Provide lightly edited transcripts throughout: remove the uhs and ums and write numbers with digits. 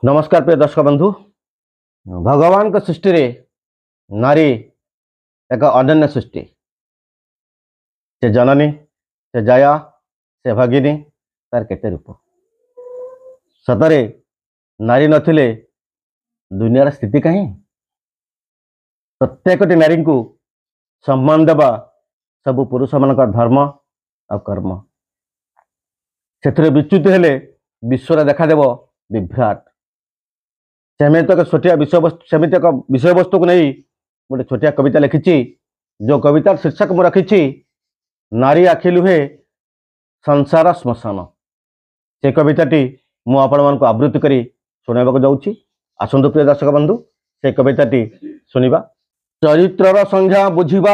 नमस्कार प्रिय दर्शक बंधु। भगवान का सृष्टि रे नारी एक अनन्य सृष्टि। से जननी, से जया, से भगिनी, तार केते रूप। सतरे नारी नथिले दुनियार स्थिति कहीं। प्रत्येकटी नारी को सम्मान देवा सब पुरुष मान धर्म आ कर्म। से विच्युति हेले विश्व देखादेव विभ्राट। सेमित एक छोटिया विषय वस्तु को नहीं गोटे छोटिया कविता लिखी। जो कवितार शीर्षक मु रखी नारी आखि लुहे संसार श्मशान। से कविताटी मु आपण मान आवृत्ति करी सुनाइबाक जाउछि। आसंतु प्रिय दर्शक बंधु से कविताटी सुनिबा। चरित्रर संज्ञा बुझिबा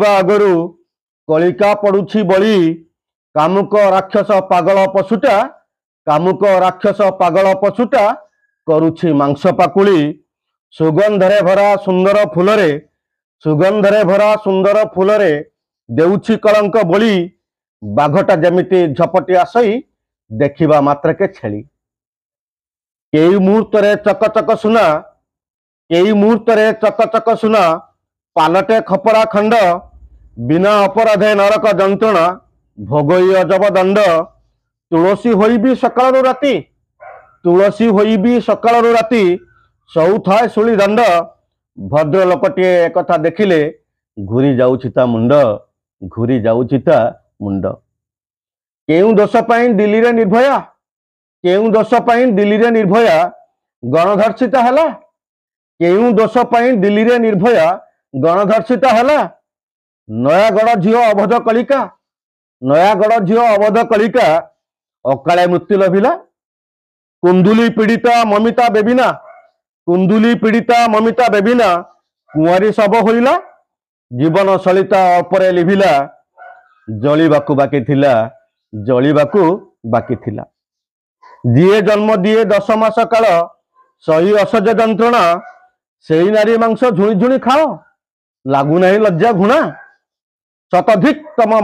आगरु कलिका पड़ुछि बळी। कामुक राक्षस पागल पशुटा करुछि मांस पाकुली। सुगंधरे भरा सुंदर फूलरे देउछि कलंक बोली। बाघटा जेमिति झपटी आसई देखिबा मात्रके छेली। केई मुहूर्तरे चक सुना पालटे खपरा खंड। बिना अपराधे नरक जंत्रणा भोगई अजब दंड। तुलसी होई भी सकाळु राति सौ थाए सुली दंड। भद्र लोकटिए एकथा देखिले घूरी जाउछि ता मुंड। केउ दोष पाई दिल्ली रे निर्भया गणधर्षिता हला। नयागढ़ झियो अवध कलिका अकाले मृत्यु लभिला। कुंदुली पीड़िता ममिता बेबिना कुआरी शब होइला। जीवन सलिता अपरे लिभिला। जलिबाकू बाकी थिला। दिए जन्म दिए 10 मास काल सही असह्य जंत्रणा। सेई नारी मांस झुणी झुणी खाओ लागू नहीं लज्जा घुणा। शताधिक तम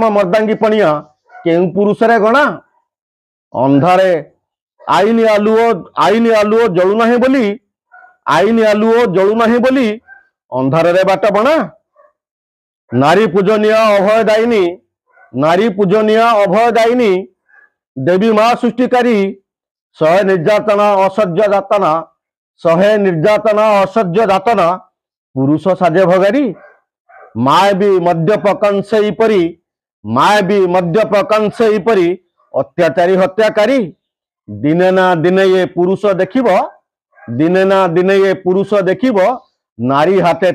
मर्दांगी पणिया केउ पुरुष रे गणा। अंधारे आईन आलुओ जळु नाही बोली अंधार रे बाट बणा। नारी पूजनीय अभय दायिनी देवी मां सृष्टिकारी। सहे निर्यातना असह्य दातना पुरुष साजे भगारी। माए भी मद्यप कंसे परी अत्याचारी हत्याकारी। दिने ना दिने ये पुरुष देखिब नारी हाथे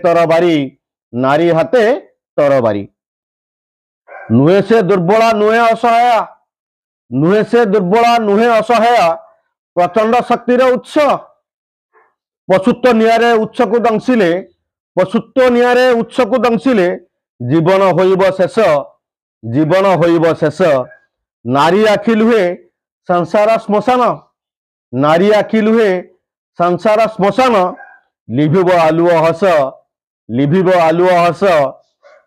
तरबारी। नुहे से दुर्बला नुहे असहाया प्रचंड शक्ति रे उत्स। पशुत्व नियारे उत्सकु दंसिले जीवन होइब शेष। नारी आखि लुहे संसार श्मशान। लिभिब आलुओ हस।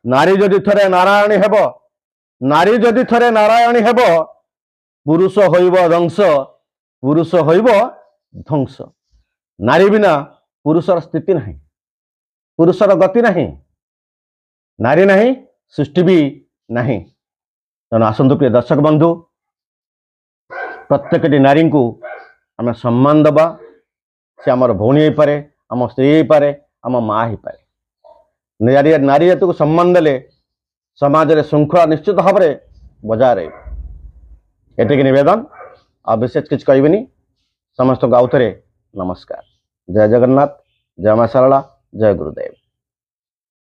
नारी जदि थरे नारायणी हेब पुरुष होइब ध्वंस। नारी बिना पुरुषर स्थिति नहीं, पुरुषर गति नहीं, नारी नहीं सृष्टि भी नहीं। तेणु आसंतु प्रिय दर्शक बंधु प्रत्येकटी नारी को आम सम्मान दबा। से आमर भौणी हो पारे, आम स्त्री हो पारे, आम माँ हो पारे। नारी जाति को सम्मान देले समाज रे श्रृंखला निश्चित भाव में बजाय रहे। एतिक निवेदन आ विशेष किछ कहबेनी। समस्त को आउ थे नमस्कार। जय जगन्नाथ, जय मां शारला, जय गुरुदेव।